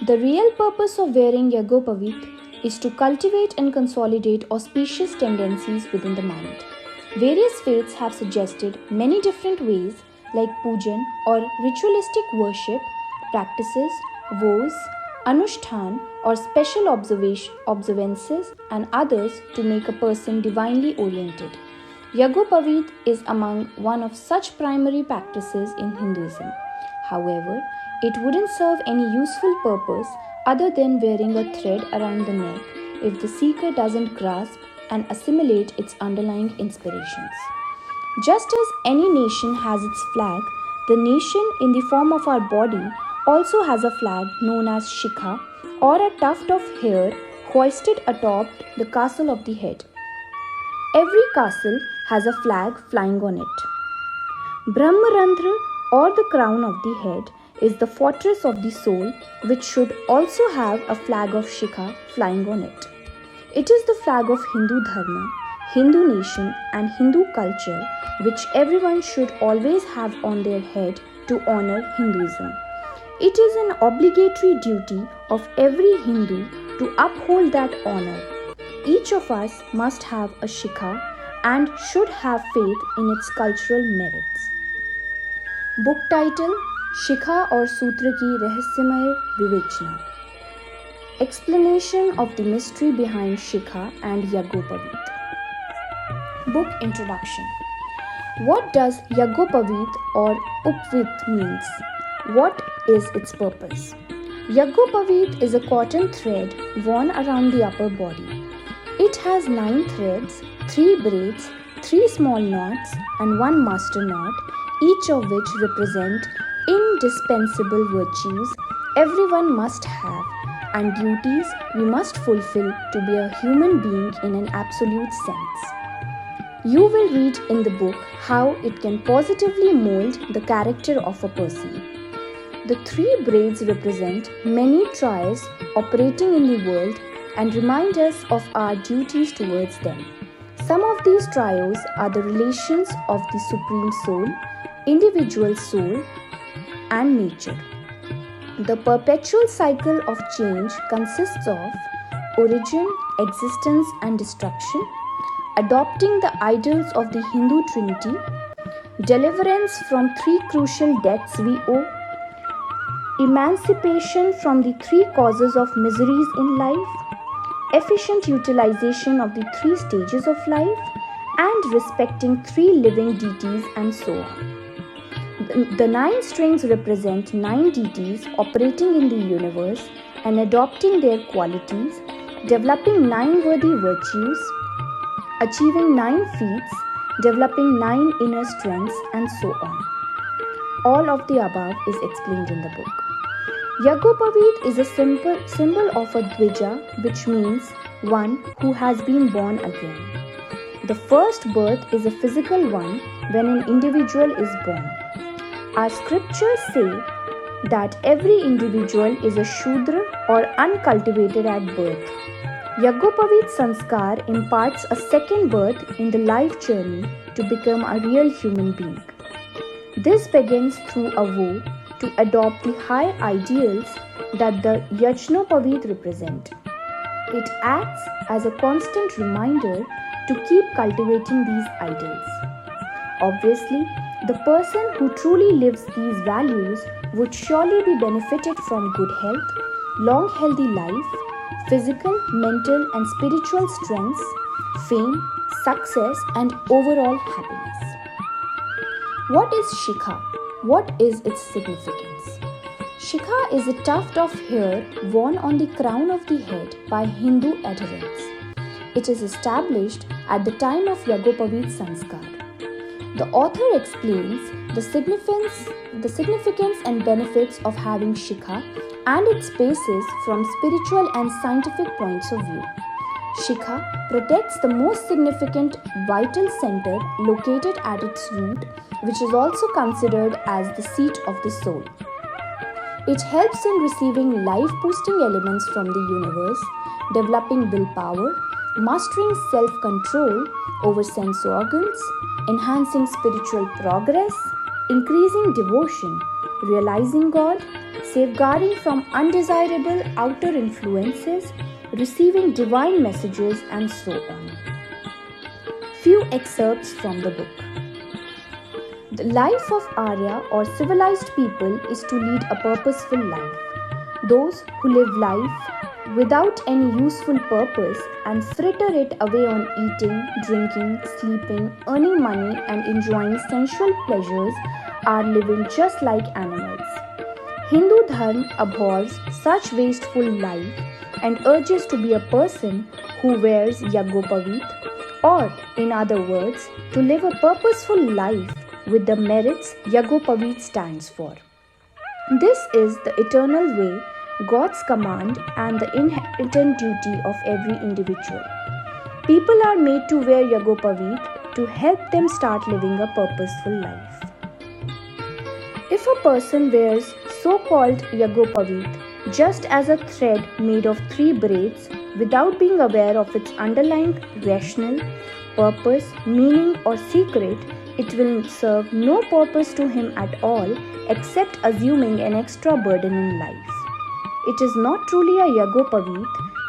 The real purpose of wearing Yagyopaveeta is to cultivate and consolidate auspicious tendencies within the mind. Various faiths have suggested many different ways like poojan or ritualistic worship, practices, vows, anushthan or special observances and others to make a person divinely oriented. Yagyopaveeta is among one of such primary practices in Hinduism. However, it wouldn't serve any useful purpose other than wearing a thread around the neck if the seeker doesn't grasp and assimilate its underlying inspirations. Just as any nation has its flag, the nation in the form of our body also has a flag known as Shikha or a tuft of hair hoisted atop the castle of the head. Every castle has a flag flying on it. Brahmrandhra or the crown of the head is the fortress of the soul, which should also have a flag of Shikha flying on it. It is the flag of Hindu Dharma, Hindu nation and Hindu culture, which everyone should always have on their head to honor Hinduism. It is an obligatory duty of every Hindu to uphold that honor. Each of us must have a Shikha and should have faith in its cultural merits. Book title: Shikha और सूत्र की रहस्यमय विवेचना. Explanation of the mystery behind Shikha and Yagyopaveeta. Book introduction. What does Yagyopaveeta or Upvit means? What is its purpose? Yagyopaveeta is a cotton thread worn around the upper body. It has 9 threads, 3 braids, 3 small knots and 1 master knot, each of which represent indispensable virtues everyone must have and duties we must fulfill to be a human being in an absolute sense. You will read in the book how it can positively mold the character of a person. The 3 braids represent many trials operating in the world and remind us of our duties towards them. Some of these trials are the relations of the Supreme Soul, individual soul, and nature. The perpetual cycle of change consists of origin, existence, and destruction, adopting the ideals of the Hindu Trinity, deliverance from 3 crucial debts we owe, emancipation from the 3 causes of miseries in life, efficient utilization of the 3 stages of life, and respecting 3 living deities, and so on. The 9 strings represent 9 deities operating in the universe and adopting their qualities, developing 9 worthy virtues, achieving 9 feats, developing 9 inner strengths, and so on. All of the above is explained in the book. Yagyopaveeta is a symbol of a dvija, which means one who has been born again. The first birth is a physical one when an individual is born. Our scriptures say that every individual is a Shudra or uncultivated at birth. Yagyopaveeta Sanskar imparts a second birth in the life journey to become a real human being. This begins through a vow to adopt the high ideals that the Yagyopaveeta represent. It acts as a constant reminder to keep cultivating these ideals. Obviously, the person who truly lives these values would surely be benefited from good health, long healthy life, physical, mental and spiritual strengths, fame, success and overall happiness. What is Shikha? What is its significance? Shikha is a tuft of hair worn on the crown of the head by Hindu adherents. It is established at the time of Yagyopaveeta Sanskar. The author explains the significance and benefits of having Shikha and its basis from spiritual and scientific points of view. Shikha protects the most significant vital center located at its root, which is also considered as the seat of the soul. It helps in receiving life-boosting elements from the universe, developing willpower, mastering self-control over sense organs, enhancing spiritual progress, increasing devotion, realizing God, safeguarding from undesirable outer influences, receiving divine messages, and so on. Few excerpts from the book. The life of Arya or civilized people is to lead a purposeful life. Those who live life without any useful purpose and fritter it away on eating, drinking, sleeping, earning money, and enjoying sensual pleasures are living just like animals. Hindu Dharma abhors such wasteful life and urges to be a person who wears Yagyopaveeta, or in other words, to live a purposeful life with the merits Yagyopaveeta stands for. This is the eternal way, God's command, and the inherent duty of every individual. People are made to wear Yagyopaveeta to help them start living a purposeful life. If a person wears so-called Yagyopaveeta just as a thread made of 3 braids without being aware of its underlying rational purpose, meaning, or secret, it will serve no purpose to him at all except assuming an extra burden in life. It is not truly a Yagyopaveeta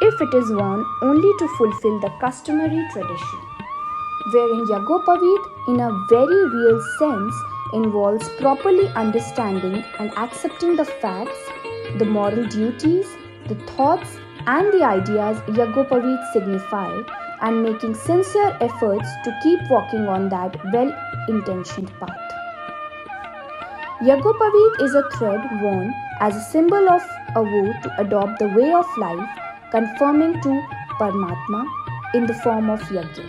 if it is worn only to fulfill the customary tradition. Wearing Yagyopaveeta in a very real sense involves properly understanding and accepting the facts, the moral duties, the thoughts, and the ideas Yagyopaveeta signify, and making sincere efforts to keep walking on that well-intentioned path. Yagyopaveeta is a thread worn as a symbol of a vow to adopt the way of life conforming to Paramatma in the form of Yagya.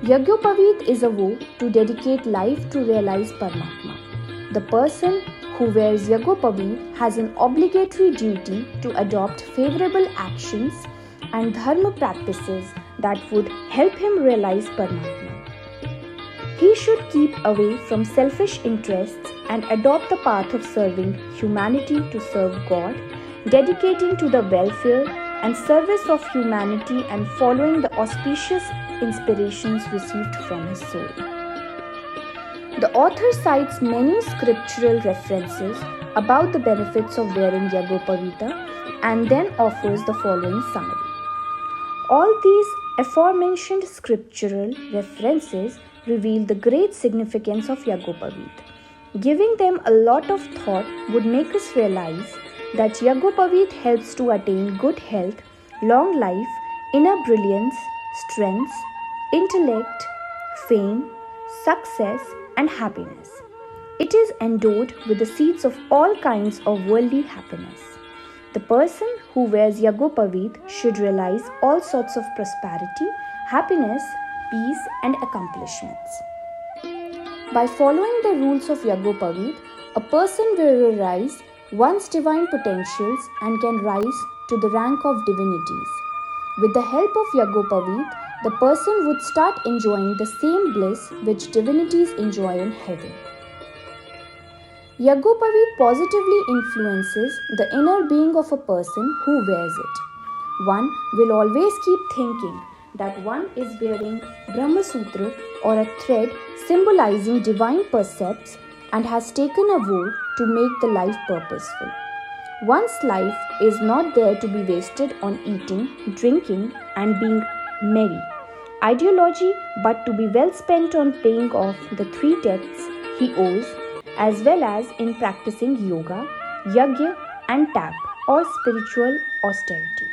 Yagyopaveeta is a vow to dedicate life to realize Paramatma. The person who wears Yagyopaveeta has an obligatory duty to adopt favorable actions and dharma practices that would help him realize Paramatma. He should keep away from selfish interests and adopt the path of serving humanity to serve God, dedicating to the welfare and service of humanity and following the auspicious inspirations received from his soul. The author cites many scriptural references about the benefits of wearing Yagyopaveeta and then offers the following summary. All these aforementioned scriptural references reveal the great significance of Yagyopaveeta. Giving them a lot of thought would make us realize that Yagyopaveeta helps to attain good health, long life, inner brilliance, strength, intellect, fame, success, and happiness. It is endowed with the seeds of all kinds of worldly happiness. The person who wears Yagyopaveeta should realize all sorts of prosperity, happiness, peace, and accomplishments. By following the rules of Yagyopaveeta, a person will realize one's divine potentials and can rise to the rank of divinities. With the help of Yagyopaveeta, the person would start enjoying the same bliss which divinities enjoy in heaven. Yagyopaveeta positively influences the inner being of a person who wears it. One will always keep thinking that one is wearing Brahma Sutra or a thread symbolizing divine precepts and has taken a vow to make the life purposeful. One's life is not there to be wasted on eating, drinking, and being merry, ideology, but to be well spent on paying off the 3 debts he owes, as well as in practicing yoga, yagya, and tap, or spiritual austerity.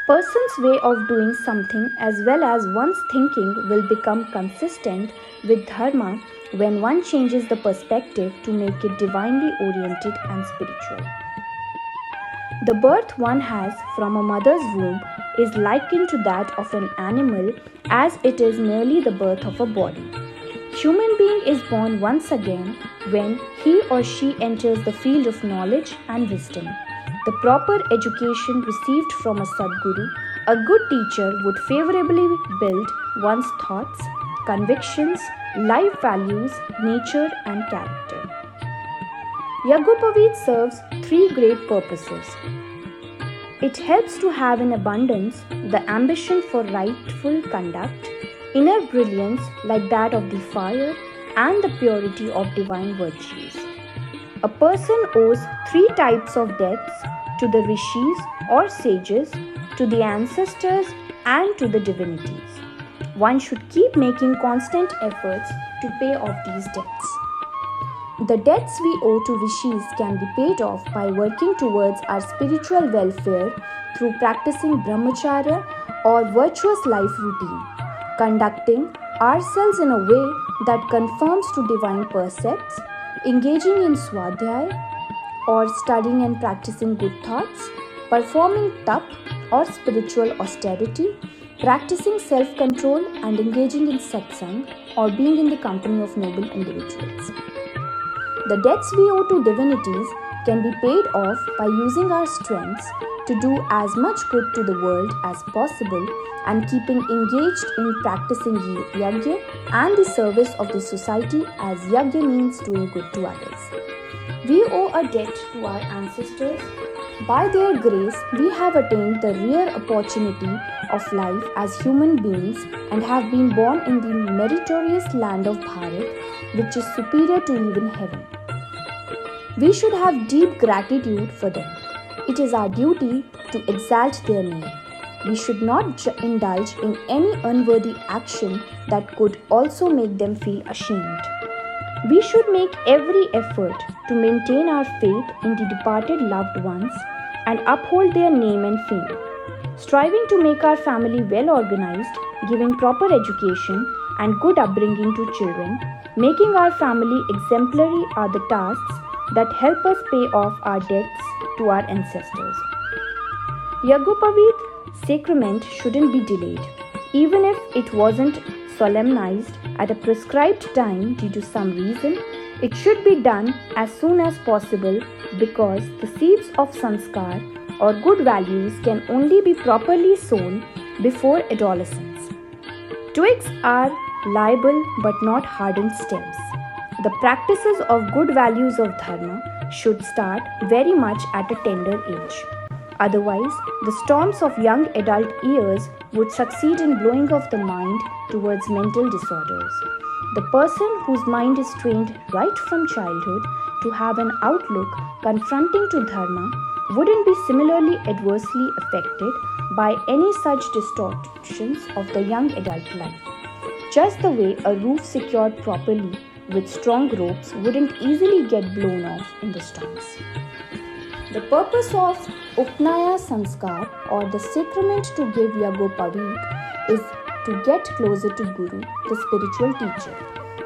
Person's way of doing something as well as one's thinking will become consistent with dharma when one changes the perspective to make it divinely oriented and spiritual. The birth one has from a mother's womb is likened to that of an animal, as it is merely the birth of a body. Human being is born once again when he or she enters the field of knowledge and wisdom. The proper education received from a Sadguru, a good teacher, would favorably build one's thoughts, convictions, life values, nature, and character. Yagyopaveeta serves 3 great purposes. It helps to have in abundance the ambition for rightful conduct, inner brilliance like that of the fire, and the purity of divine virtues. A person owes three types of debts: to the rishis or sages, to the ancestors, and to the divinities. One should keep making constant efforts to pay off these debts. The debts we owe to rishis can be paid off by working towards our spiritual welfare through practicing brahmacharya or virtuous life routine, conducting ourselves in a way that conforms to divine precepts, engaging in swadhyaya or studying and practicing good thoughts, performing tap or spiritual austerity, practicing self-control and engaging in satsang or being in the company of noble individuals. The debts we owe to divinities can be paid off by using our strengths to do as much good to the world as possible and keeping engaged in practicing yagya and the service of the society, as yagya means doing good to others. We owe a debt to our ancestors. By their grace, we have attained the rare opportunity of life as human beings and have been born in the meritorious land of Bharat, which is superior to even heaven. We should have deep gratitude for them. It is our duty to exalt their name. We should not indulge in any unworthy action that could also make them feel ashamed. We should make every effort to maintain our faith in the departed loved ones and uphold their name and fame. Striving to make our family well organized, giving proper education and good upbringing to children, making our family exemplary are the tasks that help us pay off our debts to our ancestors. Yagyopaveeta sacrament shouldn't be delayed, even if it wasn't solemnized at a prescribed time due to some reason. It should be done as soon as possible because the seeds of sanskar or good values can only be properly sown before adolescence. Twigs are liable but not hardened stems. The practices of good values of dharma should start very much at a tender age. Otherwise, the storms of young adult years would succeed in blowing off the mind towards mental disorders. The person whose mind is trained right from childhood to have an outlook confronting to dharma wouldn't be similarly adversely affected by any such distortions of the young adult life. Just the way a roof secured properly with strong ropes wouldn't easily get blown off in the storms. The purpose of Upnaya Sanskar or the sacrament to give Yagyopaveeta is to get closer to Guru, the spiritual teacher.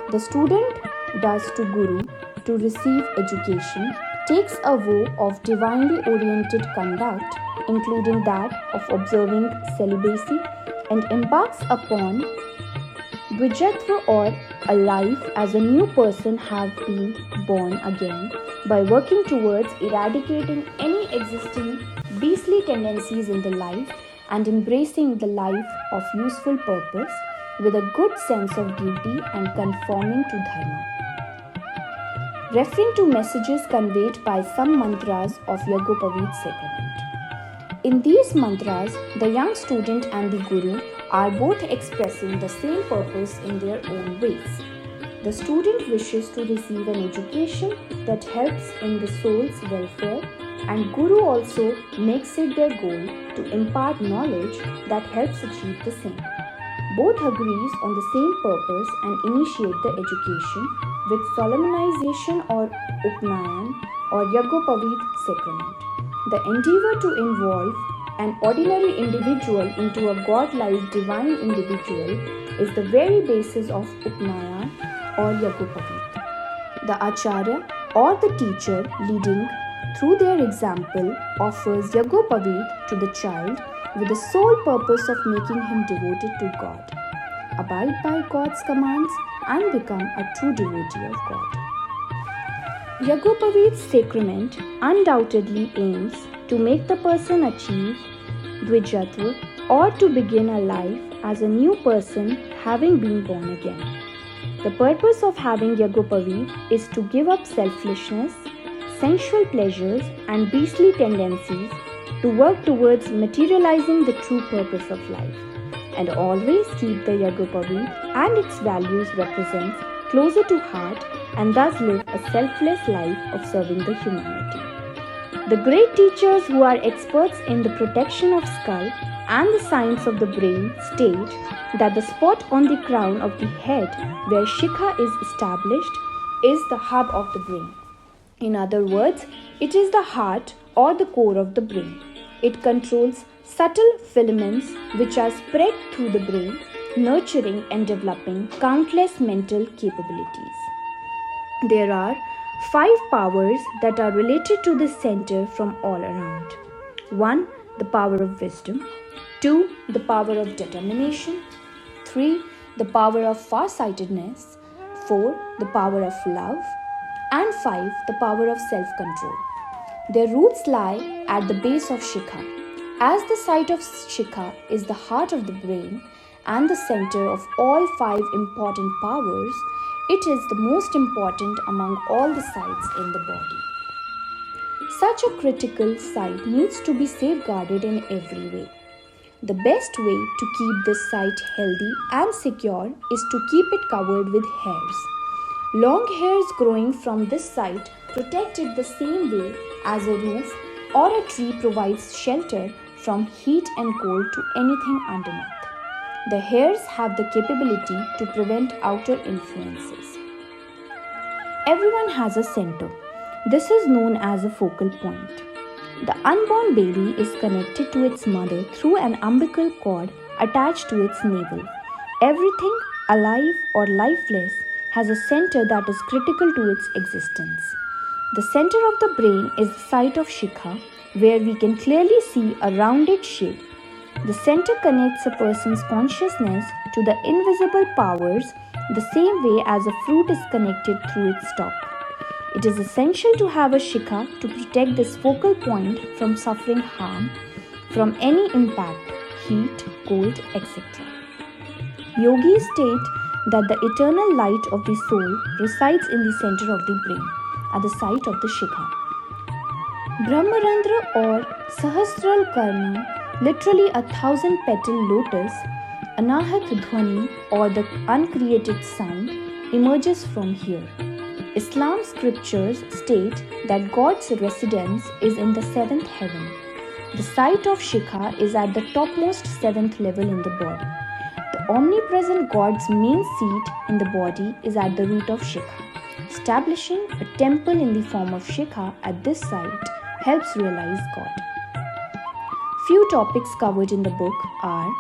The student does to Guru to receive education, takes a vow of divinely oriented conduct, including that of observing celibacy, and embarks upon Dvijatva or a life as a new person have been born again by working towards eradicating any existing beastly tendencies in the life and embracing the life of useful purpose with a good sense of duty and conforming to dharma. Referring to messages conveyed by some mantras of Yagyopaveeta sacrament. In these mantras, the young student and the Guru are both expressing the same purpose in their own ways. The student wishes to receive an education that helps in the soul's welfare, and Guru also makes it their goal to impart knowledge that helps achieve the same. Both agrees on the same purpose and initiate the education with solemnization or Upnayan or Yagyopaveeta sacrament. The endeavor to involve an ordinary individual into a godlike divine individual is the very basis of Upnayan or Yagyopaveeta. The Acharya or the teacher leading through their example offers Yagyopaveeta to the child with the sole purpose of making him devoted to God, abide by God's commands and become a true devotee of God. Yagyopaveeta sacrament undoubtedly aims to make the person achieve Dvijatva or to begin a life as a new person having been born again. The purpose of having Yagyopaveeta is to give up selfishness, sensual pleasures and beastly tendencies to work towards materializing the true purpose of life, and always keep the Yagyopaveeta and its values represents closer to heart and thus live a selfless life of serving the humanity. The great teachers who are experts in the protection of skull and the science of the brain state that the spot on the crown of the head where Shikha is established is the hub of the brain. In other words, it is the heart or the core of the brain. It controls subtle filaments which are spread through the brain, nurturing and developing countless mental capabilities. There are 5 powers that are related to this center from all around. 1. The power of wisdom. 2. The power of determination. 3. The power of farsightedness. 4. The power of love. And 5. The power of self-control. Their roots lie at the base of Shikha. As the site of Shikha is the heart of the brain and the center of all 5 important powers, it is the most important among all the sites in the body. Such a critical site needs to be safeguarded in every way. The best way to keep this site healthy and secure is to keep it covered with hairs. Long hairs growing from this site protect it the same way as a roof or a tree provides shelter from heat and cold to anything underneath. The hairs have the capability to prevent outer influences. Everyone has a center. This is known as a focal point. The unborn baby is connected to its mother through an umbilical cord attached to its navel. Everything, alive or lifeless, has a center that is critical to its existence. The center of the brain is the site of Shikha, where we can clearly see a rounded shape. The center connects a person's consciousness to the invisible powers the same way as a fruit is connected through its stalk. It is essential to have a Shikha to protect this focal point from suffering harm from any impact, heat, cold, etc. Yogis state that the eternal light of the soul resides in the center of the brain, at the site of the Shikha. Brahmrandhra or Sahasral Karma, literally 1,000-petal lotus, Anahat Dhwani or the uncreated sound, emerges from here. Islam scriptures state that God's residence is in the 7th heaven. The site of Shikha is at the topmost 7th level in the body. The omnipresent God's main seat in the body is at the root of Shikha. Establishing a temple in the form of Shikha at this site helps realize God. Few topics covered in the book are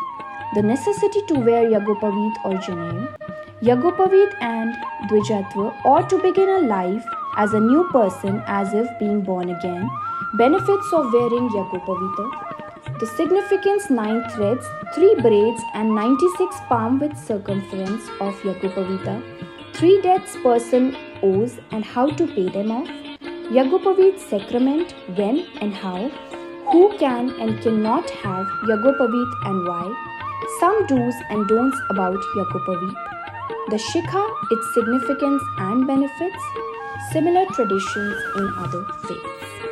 the necessity to wear Yagyopaveeta or Janev, Yagyopaveeta and Dvijatva, or to begin a life as a new person as if being born again, benefits of wearing Yagyopaveeta, the significance 9 threads, 3 braids and 96 palm width circumference of Yagyopaveeta, 3 debts person owes and how to pay them off, Yagyopaveeta sacrament, when and how, who can and cannot have Yagyopaveeta and why, some do's and don'ts about Yagyopaveeta, the Shikha, its significance and benefits, similar traditions in other faiths.